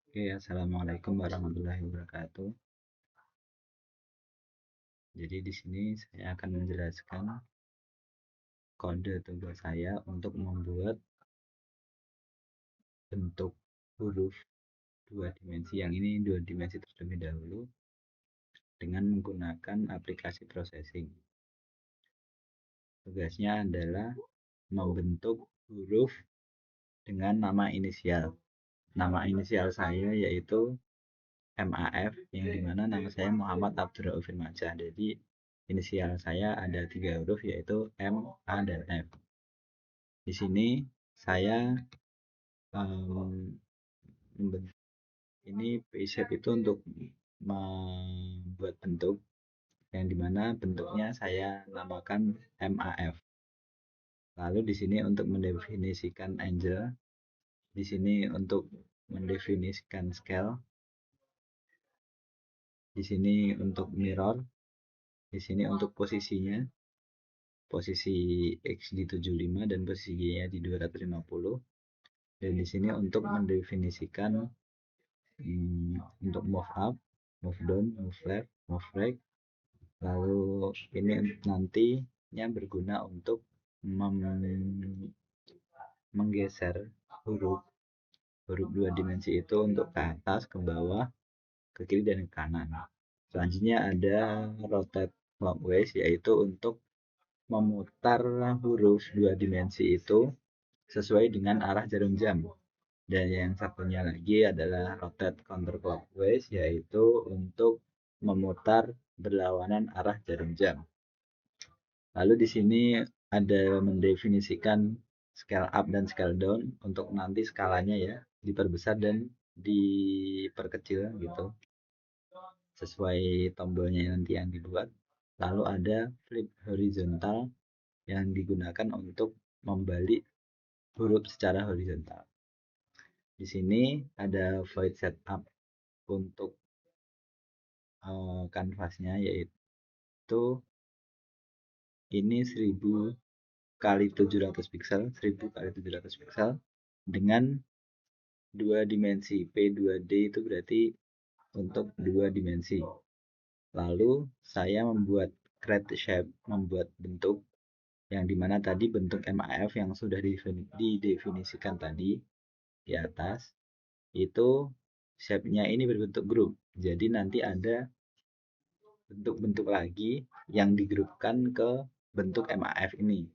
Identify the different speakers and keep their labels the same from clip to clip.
Speaker 1: Oke, assalamualaikum warahmatullahi wabarakatuh. Jadi di sini saya akan menjelaskan kode tugas saya untuk membuat bentuk huruf dua dimensi. Yang ini dua dimensi terlebih dahulu dengan menggunakan aplikasi processing. Tugasnya adalah membentuk huruf dengan nama inisial. Nama inisial saya yaitu MAF, yang dimana nama saya Muhammad Abdurrauf Firmansyah. Jadi inisial saya ada 3 huruf yaitu M, A, dan F. Di sini saya ini shape itu untuk membuat bentuk yang dimana bentuknya saya namakan MAF. Lalu di sini untuk mendefinisikan angel, di sini untuk mendefinisikan scale, di sini untuk mirror, di sini untuk posisinya, posisi X di 75 dan posisi Y-nya di 250. Dan di sini untuk mendefinisikan untuk move up, move down, move left, move right. Lalu ini nantinya berguna untuk menggeser huruf dua dimensi itu untuk ke atas, ke bawah, ke kiri, dan ke kanan. Selanjutnya ada rotate clockwise, yaitu untuk memutar huruf dua dimensi itu sesuai dengan arah jarum jam. Dan yang satunya lagi adalah rotate counterclockwise, yaitu untuk memutar berlawanan arah jarum jam. Lalu di sini ada mendefinisikan scale up dan scale down untuk nanti skalanya ya diperbesar dan diperkecil gitu sesuai tombolnya nanti yang dibuat. Lalu ada flip horizontal yang digunakan untuk membalik huruf secara horizontal. Di sini ada void setup untuk kanvasnya, yaitu ini 1000 kali 700 pixel, 1000 kali 700 pixel dengan dua dimensi. P2D itu berarti untuk dua dimensi. Lalu saya membuat create shape, membuat bentuk yang dimana tadi bentuk MAF yang sudah didefinisikan tadi di atas itu shape-nya ini berbentuk grup. Jadi nanti ada bentuk-bentuk lagi yang digrupkan ke bentuk MAF ini.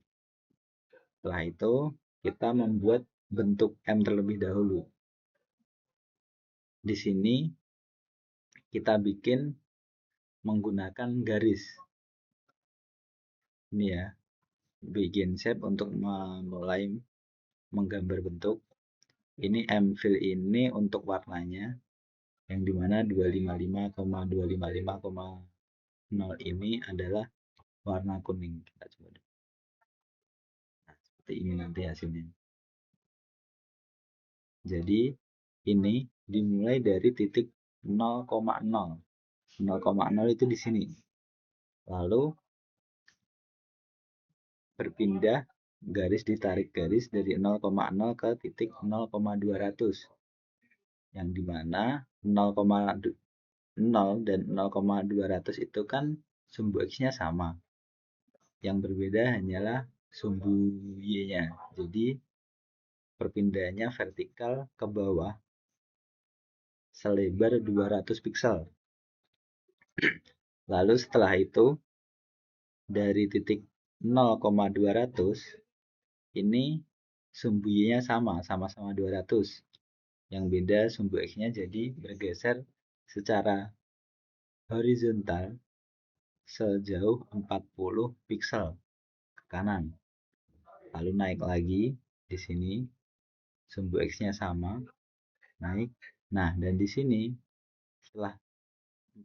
Speaker 1: Setelah itu kita membuat bentuk M terlebih dahulu. Di sini kita bikin menggunakan garis. Ini ya, bikin shape untuk memulai menggambar bentuk. Ini M fill ini untuk warnanya, yang dimana 255,255,0 ini adalah warna kuning. Kita coba. Nah, seperti ini nanti hasilnya. Jadi ini dimulai dari titik 0,0. 0,0 itu di sini. Lalu berpindah garis, ditarik garis dari 0,0 ke titik 0,200. Yang dimana 0,0 dan 0,200 itu kan sumbu X-nya sama. Yang berbeda hanyalah sumbu Y-nya. Jadi perpindahannya vertikal ke bawah selebar 200 pixel. Lalu setelah itu dari titik 0,200 ini sumbu Y-nya sama-sama 200. Yang beda sumbu X-nya jadi bergeser secara horizontal sejauh 40 pixel ke kanan. Lalu naik lagi di sini sumbu X-nya sama, naik. Nah, dan di sini setelah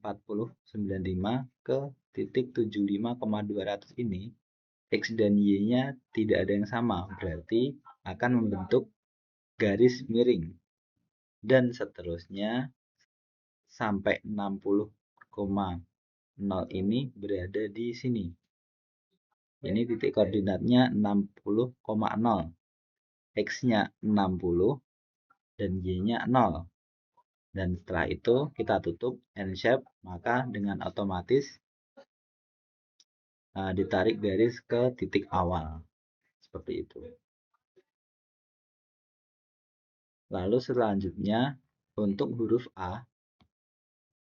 Speaker 1: 40,95 ke titik 75,200 ini X dan Y-nya tidak ada yang sama, berarti akan membentuk garis miring. Dan seterusnya sampai 60,0 ini berada di sini. Ini titik koordinatnya 60,0. X-nya 60 dan Y-nya 0. Dan setelah itu kita tutup N shape, maka dengan otomatis ditarik garis ke titik awal seperti itu. Lalu selanjutnya untuk huruf A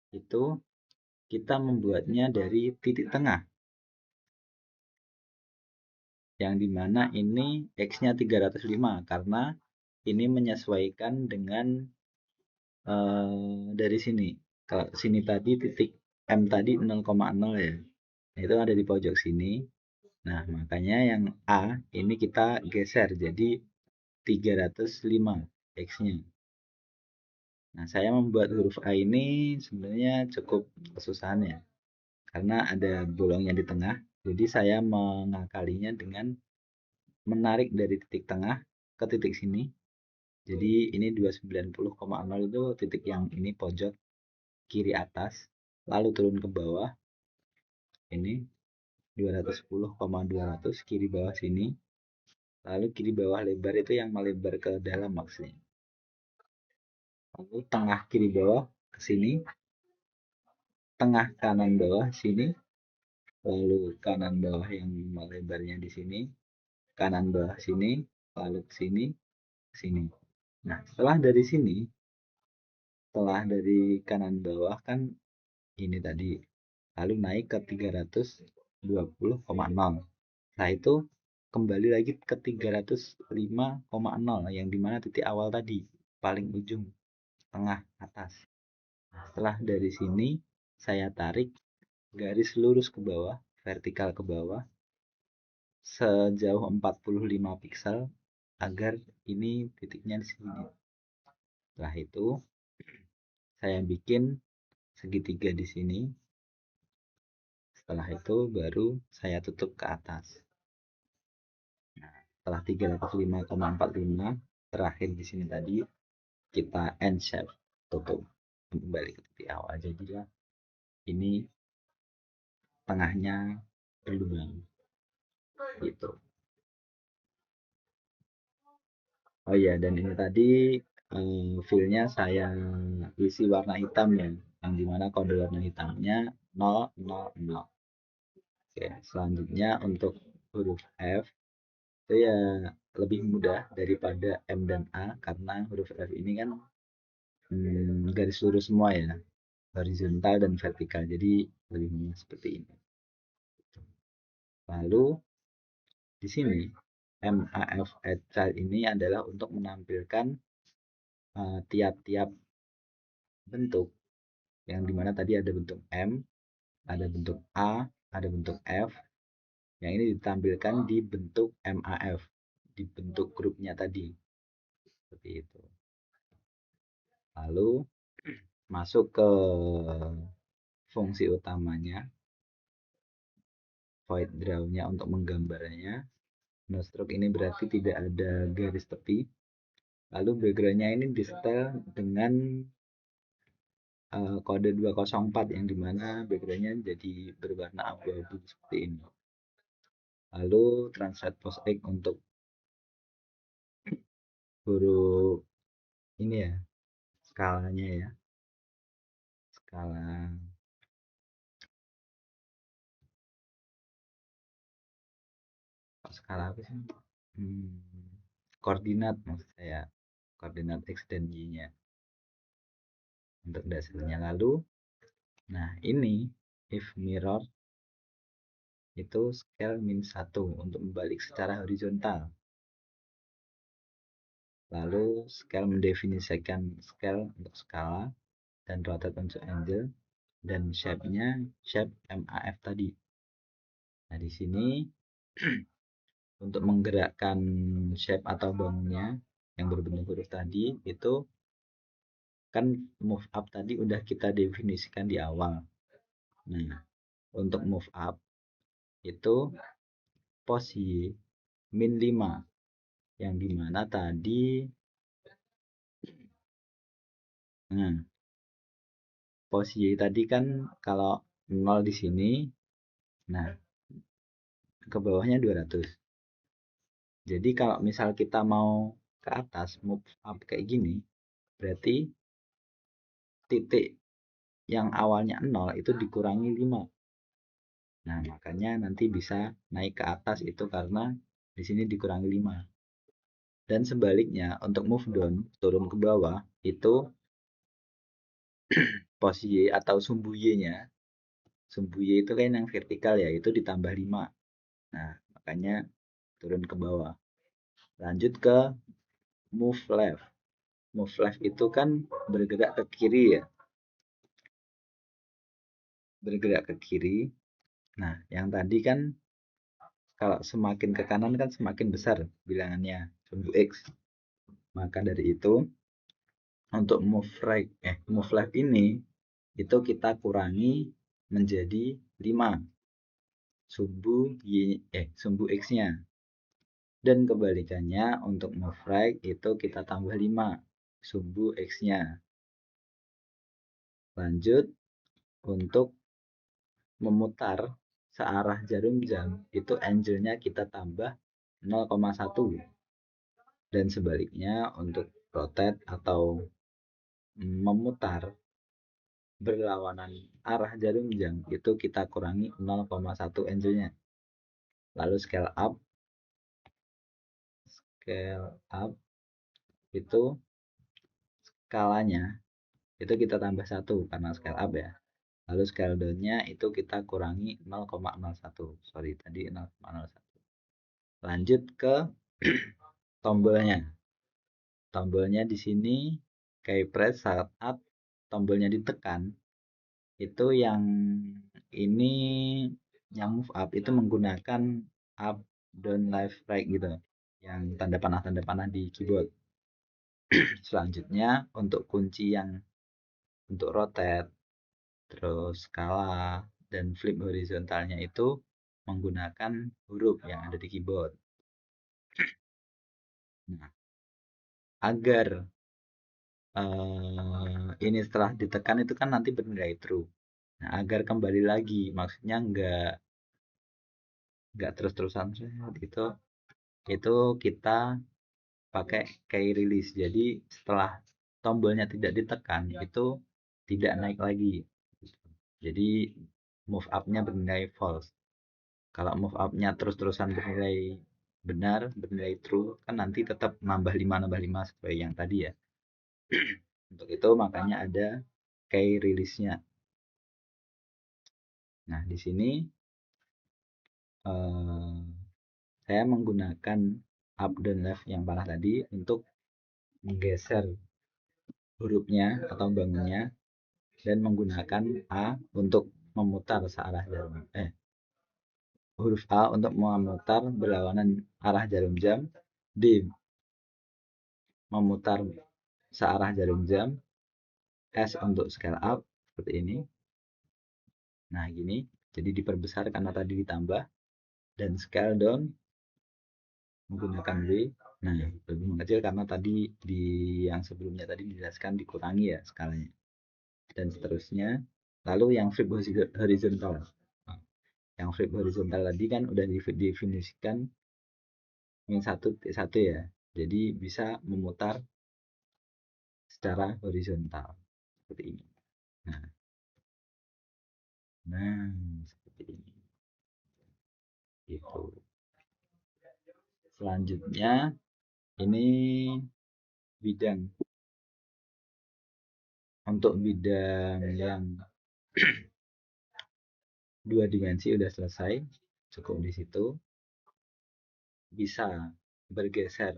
Speaker 1: itu kita membuatnya dari titik tengah, yang dimana ini X-nya 305 karena ini menyesuaikan dengan dari sini. Kalau sini tadi titik M tadi 0,0 ya, itu ada di pojok sini. Nah, makanya yang A ini kita geser jadi 305 X-nya. Nah, saya membuat huruf A ini sebenarnya cukup kesusahan ya, karena ada bolongnya di tengah. Jadi saya mengakalinya dengan menarik dari titik tengah ke titik sini. Jadi ini 290,0 itu titik yang ini pojok kiri atas, lalu turun ke bawah. Ini 210,200 kiri bawah sini. Lalu kiri bawah lebar itu yang melebar ke dalam maksudnya. Lalu tengah kiri bawah ke sini, tengah kanan bawah sini, lalu kanan bawah yang melebarnya di sini, kanan bawah sini, lalu ke sini, ke sini. Nah, setelah dari sini, setelah dari kanan bawah kan ini tadi, lalu naik ke 320,0. Nah, itu kembali lagi ke 305,0 yang dimana titik awal tadi, paling ujung, tengah atas. Nah, setelah dari sini, saya tarik garis lurus ke bawah, vertikal ke bawah, sejauh 45 pixel, agar ini titiknya di sini. Setelah itu, saya bikin segitiga di sini. Setelah itu baru saya tutup ke atas. Nah, setelah 305,45 terakhir di sini tadi kita N shape tutup kembali ke titik awal. Jadilah ini tengahnya berlubang gitu. Oh iya, dan ini tadi fillnya saya isi warna hitam ya, yang dimana kode warna hitamnya 000. Oke, selanjutnya untuk huruf F itu ya lebih mudah daripada M dan A karena huruf F ini kan garis lurus semua ya, horizontal dan vertikal, jadi lebih mudah seperti ini. Lalu di sini MAF add child ini adalah untuk menampilkan tiap-tiap bentuk, yang dimana tadi ada bentuk M, ada bentuk A, ada bentuk F, yang ini ditampilkan di bentuk MAF, di bentuk grupnya tadi seperti itu. Lalu masuk ke fungsi utamanya, void draw-nya untuk menggambarnya. No stroke ini berarti tidak ada garis tepi. Lalu background-nya ini di setel dengan kode 204 yang dimana background-nya jadi berwarna abu-abu seperti ini. Lalu translate post X untuk huruf ini ya, skalanya ya, skala skala apa sih? Koordinat maksud saya, koordinat X dan Y-nya untuk dasarnya. Lalu nah ini if mirror itu scale -1 untuk membalik secara horizontal. Lalu scale mendefinisikan scale untuk skala dan rotate untuk angle, dan shape-nya shape MAF tadi. Nah, di sini untuk menggerakkan shape atau bangunnya yang berbentuk huruf tadi itu kan move up tadi udah kita definisikan di awal. Nah, untuk move up itu pos Y -5, yang dimana tadi nah pos Y tadi kan kalau 0 di sini, nah ke bawahnya 200. Jadi kalau misal kita mau ke atas move up kayak gini, berarti titik yang awalnya 0 itu dikurangi 5. Nah, makanya nanti bisa naik ke atas itu karena di sini dikurangi 5. Dan sebaliknya, untuk move down, turun ke bawah, itu pos Y atau sumbu Y-nya. Sumbu Y itu kan yang vertikal ya, itu ditambah 5. Nah, makanya turun ke bawah. Lanjut ke move left. Move left itu kan bergerak ke kiri ya. Bergerak ke kiri. Nah, yang tadi kan kalau semakin ke kanan kan semakin besar bilangannya, sumbu X. Maka dari itu, untuk move left ini, itu kita kurangi menjadi 5 sumbu X-nya. Dan kebalikannya, untuk move right itu kita tambah 5 sumbu X-nya. Lanjut, untuk memutar searah jarum jam, itu angle-nya kita tambah 0,1. Dan sebaliknya, untuk rotate atau memutar berlawanan arah jarum jam, itu kita kurangi 0,1 angle-nya. Lalu scale up itu skalanya itu kita tambah 1 karena scale up ya. Lalu scale down-nya itu kita kurangi 0,01. Sorry, tadi 0,01. Lanjut ke tombolnya. Tombolnya di sini kayak press saat tombolnya ditekan, itu yang ini yang move up itu menggunakan up, down, left, right gitu. Yang tanda panah di keyboard. Selanjutnya untuk kunci yang untuk rotate, terus skala, dan flip horizontalnya itu menggunakan huruf yang ada di keyboard. Nah, agar ini setelah ditekan itu kan nanti bernilai true. Nah, agar kembali lagi, maksudnya nggak terus-terusan itu kita pakai key release. Jadi setelah tombolnya tidak ditekan itu tidak naik lagi. Jadi move up-nya bernilai false. Kalau move up-nya terus-terusan bernilai benar, bernilai true, kan nanti tetap nambah 5 seperti yang tadi ya. Untuk itu makanya ada key release-nya. Nah, di sini saya menggunakan up dan left yang panah tadi untuk menggeser hurufnya atau bangunnya, dan menggunakan A untuk memutar searah jarum huruf A untuk memutar berlawanan arah jarum jam, D memutar searah jarum jam, S untuk scale up seperti ini. Nah, gini. Jadi diperbesar karena tadi ditambah, dan scale down menggunakan B. Nah, lebih mengecil karena tadi di yang sebelumnya tadi dijelaskan dikurangi ya skalanya. Dan seterusnya. Lalu yang flip horizontal. Nah, yang flip horizontal tadi kan udah didefinisikan -1 ya. Jadi bisa memutar secara horizontal seperti ini. Nah, seperti ini. Gitu. Selanjutnya ini bidang. Untuk bidang yang 2 dimensi udah selesai, cukup di situ. Bisa bergeser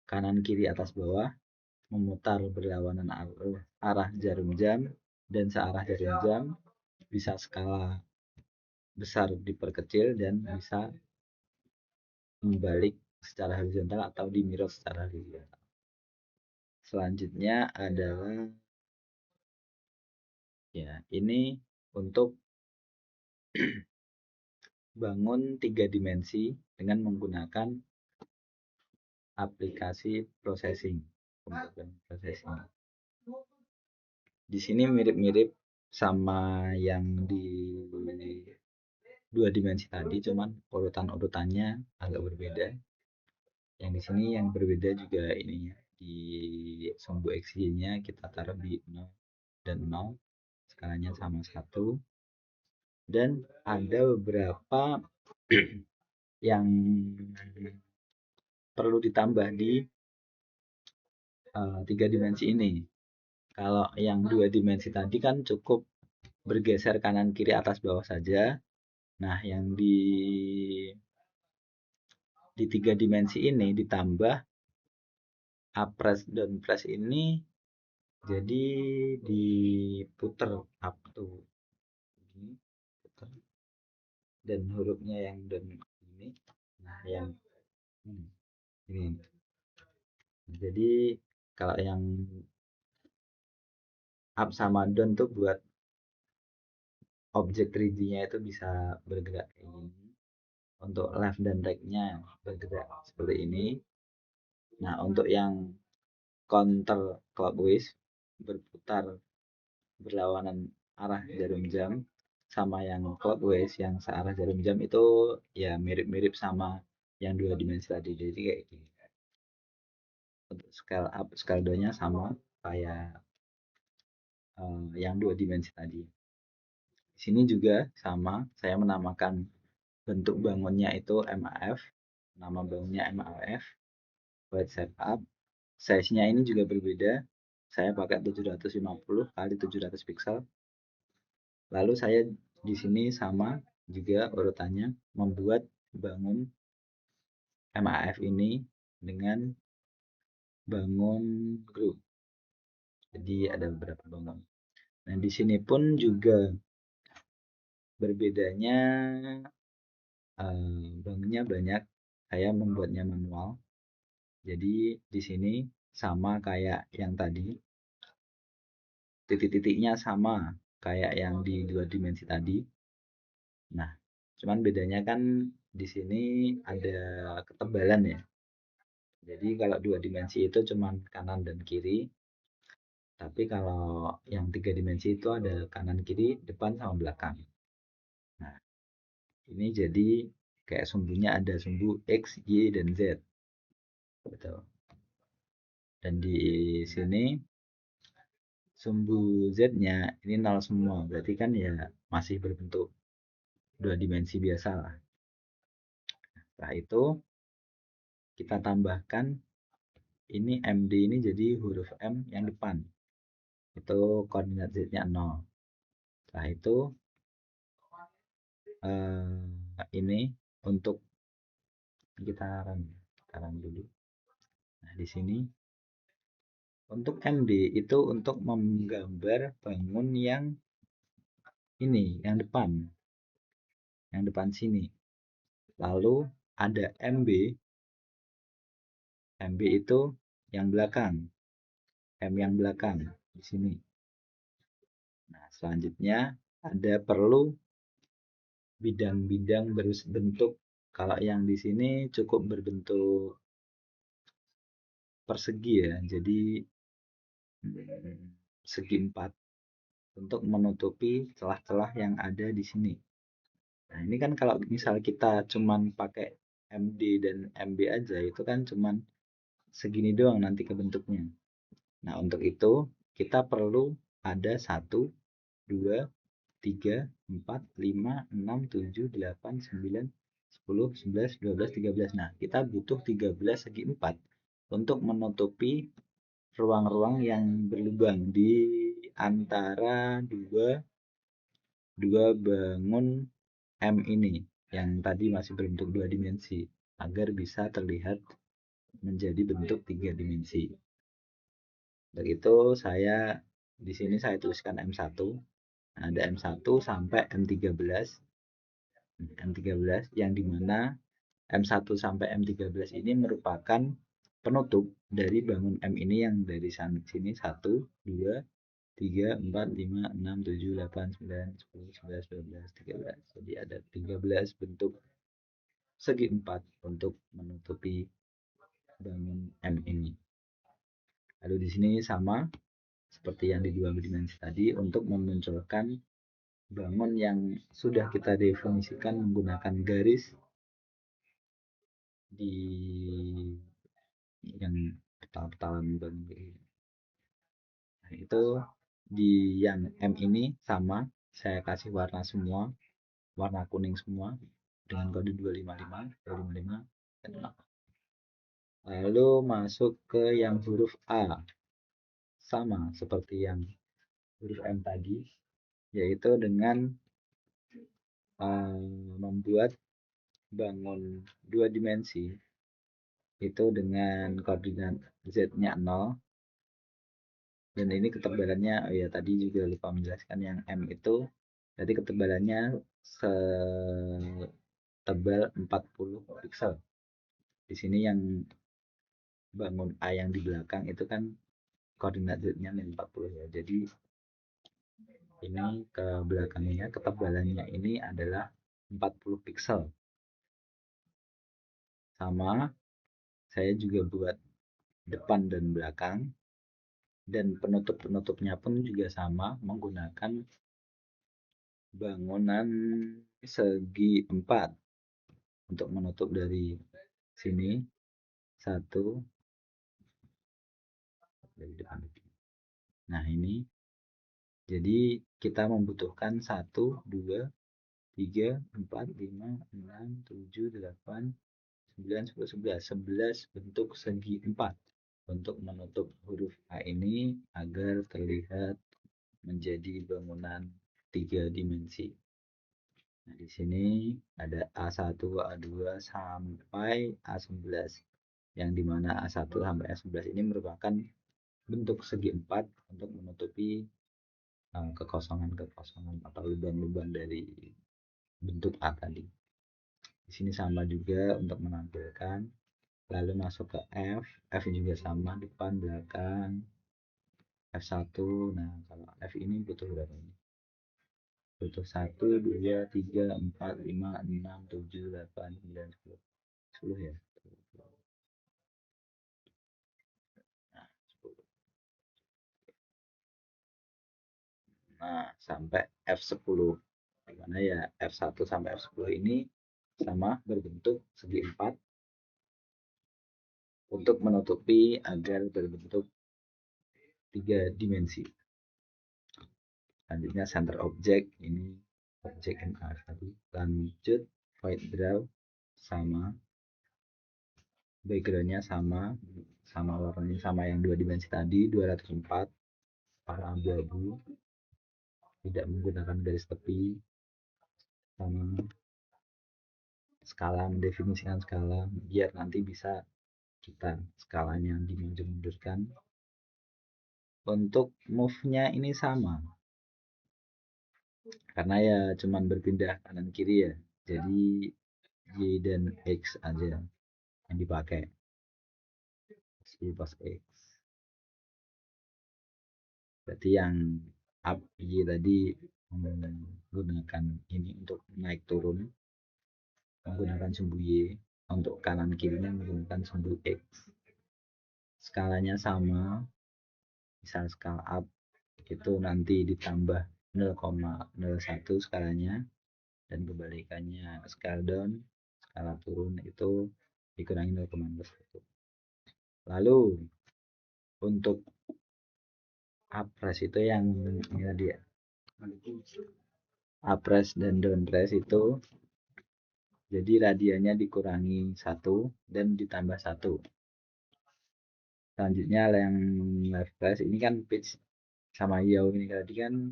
Speaker 1: kanan kiri atas bawah, memutar berlawanan arah jarum jam dan searah jarum jam, bisa skala besar diperkecil, dan bisa membalik secara horizontal atau di mirror secara horizontal. Selanjutnya adalah ya, ini untuk bangun 3 dimensi dengan menggunakan aplikasi processing. Di sini mirip-mirip sama yang di 2 dimensi tadi, cuman urutan-urutannya agak berbeda. Yang di sini yang berbeda juga ininya, di sumbu XY-nya kita taruh di 0, dan 0, skalanya sama 1, dan ada beberapa yang perlu ditambah di 3 dimensi ini. Kalau yang 2 dimensi tadi kan cukup bergeser kanan kiri atas bawah saja. Nah, yang di 3 dimensi ini ditambah up press down press ini, jadi diputer up tuh ini, puter, dan hurufnya yang down ini, nah yang ini. Jadi kalau yang up sama down tuh buat objek 3D-nya itu bisa bergerak kayak gini. Untuk left dan right-nya bergerak seperti ini. Nah, untuk yang counter clockwise, berputar berlawanan arah jarum jam, sama yang clockwise yang searah jarum jam itu ya mirip-mirip sama yang 2 dimensi tadi. Jadi kayak gini. Untuk scale up, scale down-nya sama kayak yang 2 dimensi tadi. Di sini juga sama, saya menamakan bentuk bangunnya itu MAF, nama bangunnya MAF, white shape up. Size-nya ini juga berbeda, saya pakai 750 kali 700 pixel. Lalu saya di sini sama juga urutannya, membuat bangun MAF ini dengan bangun grup. Jadi ada beberapa bangun. Nah, di sini pun juga berbedanya, bangunnya banyak. Saya membuatnya manual. Jadi di sini sama kayak yang tadi, titik-titiknya sama kayak yang di 2 dimensi tadi. Nah, cuman bedanya kan di sini ada ketebalan ya. Jadi kalau 2 dimensi itu cuman kanan dan kiri. Tapi kalau yang 3 dimensi itu ada kanan kiri, depan sama belakang. Nah, ini jadi kayak sumbunya ada sumbu X, Y, dan Z. Betul. Dan di sini sumbu Z-nya ini 0 semua. Berarti kan ya masih berbentuk 2 dimensi biasa lah. Setelah itu kita tambahkan ini MD ini jadi huruf M yang depan. Itu koordinat Z-nya 0. Setelah itu ini untuk kita run dulu. Nah, di sini untuk MD itu untuk menggambar bangun yang ini, yang depan sini. Lalu ada MB, MB itu yang belakang, M yang belakang di sini. Nah, selanjutnya ada perlu bidang-bidang berbentuk, kalau yang di sini cukup berbentuk persegi ya, jadi segi 4 untuk menutupi celah-celah yang ada di sini. Nah, ini kan kalau misal kita cuman pakai MD dan MB aja, itu kan cuman segini doang nanti kebentuknya. Nah, untuk itu kita perlu ada 1, 2, 3, 4, 5, 6, 7, 8, 9, 10, 11, 12, 13. Nah, kita butuh 13 segi 4 untuk menutupi ruang-ruang yang berlubang di antara dua bangun M ini yang tadi masih berbentuk 2 dimensi agar bisa terlihat menjadi bentuk 3 dimensi. Untuk itu saya di sini saya tuliskan M1. Nah, ada M1 sampai M13. M13 yang dimana M1 sampai M13 ini merupakan penutup dari bangun M ini yang dari sini 1, 2, 3, 4, 5, 6, 7, 8, 9, 10, 11, 12, 13. Jadi ada 13 bentuk segi 4 untuk menutupi bangun M ini. Lalu di sini sama seperti yang di 2 dimensi tadi untuk memunculkan bangun yang sudah kita definisikan menggunakan garis di yang petal-petalan bangun ini. Nah, itu di yang M ini sama, saya kasih warna semua, warna kuning semua dengan kode 255, 255. Lalu masuk ke yang huruf A, sama seperti yang huruf M tadi, yaitu dengan membuat bangun dua dimensi itu dengan koordinat Z-nya 0, dan ini ketebalannya, oh ya tadi juga lupa menjelaskan, yang M itu berarti ketebalannya setebal 40 pixel. Di sini yang bangun A yang di belakang itu kan koordinat Z-nya 40 ya. Jadi ini ke belakangnya ketebalannya ini adalah 40 pixel. Sama, saya juga buat depan dan belakang, dan penutup-penutupnya pun juga sama, menggunakan bangunan segi 4 untuk menutup dari sini, satu dari depan. Nah ini, jadi kita membutuhkan 1, 2, 3, 4, 5, 6, 7, 8, 9, 10, 11. 11 bentuk segi 4 untuk menutup huruf A ini agar terlihat menjadi bangunan 3 dimensi. Nah, di sini ada A1, A2 sampai A11. Yang dimana A1 sampai A11 ini merupakan bentuk segi 4 untuk menutupi kekosongan-kekosongan atau lubang-lubang dari bentuk A tadi. Di sini sama juga untuk menampilkan. Lalu masuk ke F. F juga sama, depan, belakang. F1. Nah, kalau F ini butuh berapa ini? Butuh 1, 2, 3, 4, 5, 6, 7, 8, 9, 10. 10 ya. Nah, 10. Nah, sampai F10. Dimana ya F1 sampai F10 ini sama berbentuk segi 4 untuk menutupi agar berbentuk 3 dimensi. Selanjutnya center object, ini object MR tadi. Lanjut void draw, sama, backgroundnya sama, sama warnanya sama yang 2 dimensi tadi, 204 warna abu-abu, tidak menggunakan garis tepi, sama skala, mendefinisikan skala biar nanti bisa kita skalanya dimundurkan. Untuk move-nya ini sama, karena ya cuman berpindah kanan kiri ya, jadi Y dan X aja yang dipakai, Y plus X. Berarti yang up Y tadi menggunakan ini untuk naik turun, menggunakan sumbu Y, untuk kanan kirinya menggunakan sumbu X. Skalanya sama, misal skala up itu nanti ditambah 0,01 skalanya, dan kebalikannya skala down, skala turun itu dikurangi 0,01. Lalu untuk upres itu yang ini tadi ya, upres dan downres itu jadi radiannya dikurangi 1 dan ditambah 1. Selanjutnya yang left press ini kan pitch sama yaw ini tadi kan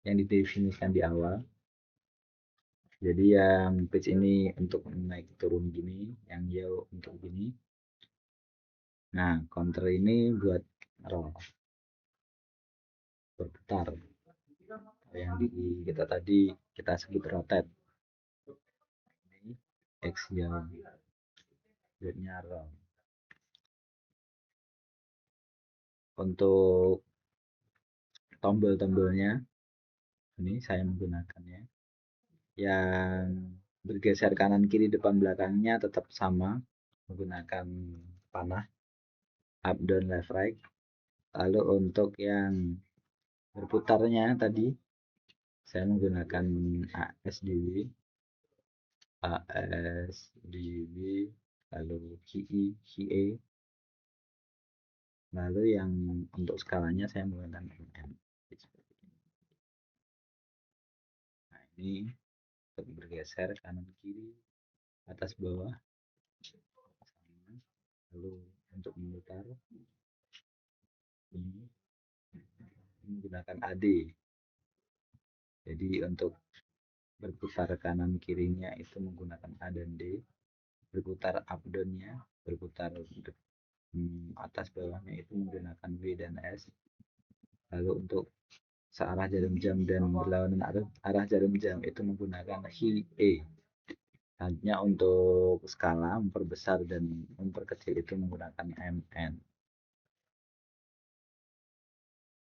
Speaker 1: yang didefinisikan di awal. Jadi yang pitch ini untuk naik turun gini, yang yaw untuk gini. Nah, counter ini buat roll, berputar. Yang kita tadi kita sebut rotate. Ini X yaw, Z-nya roll. Untuk tombol-tombolnya ini saya menggunakannya. Yang bergeser kanan kiri depan belakangnya tetap sama, menggunakan panah up down left right. Lalu untuk yang berputarnya tadi saya menggunakan ASDW, lalu QE, QA. Lalu yang untuk skalanya saya menggunakan MM. ini untuk bergeser kanan kiri, atas bawah, lalu untuk memutar ini menggunakan AD. Jadi untuk berputar kanan kirinya itu menggunakan A dan D, berputar up down-nya, berputar atas bawahnya itu menggunakan W dan S. Lalu untuk searah jarum jam dan berlawanan arah jarum jam itu menggunakan HI E. Hanya untuk skala memperbesar dan memperkecil itu menggunakan MN.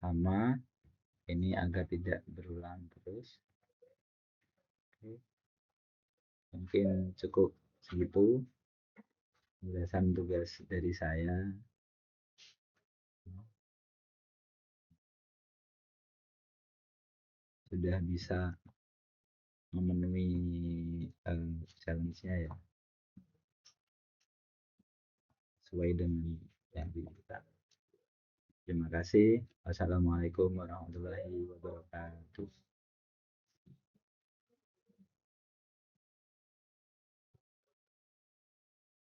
Speaker 1: Sama ini agar tidak berulang terus. Oke. Mungkin cukup segitu penjelasan tugas dari saya. Sudah bisa memenuhi challenge-nya ya, sesuai dengan yang diminta. Terima kasih. Wassalamualaikum warahmatullahi wabarakatuh.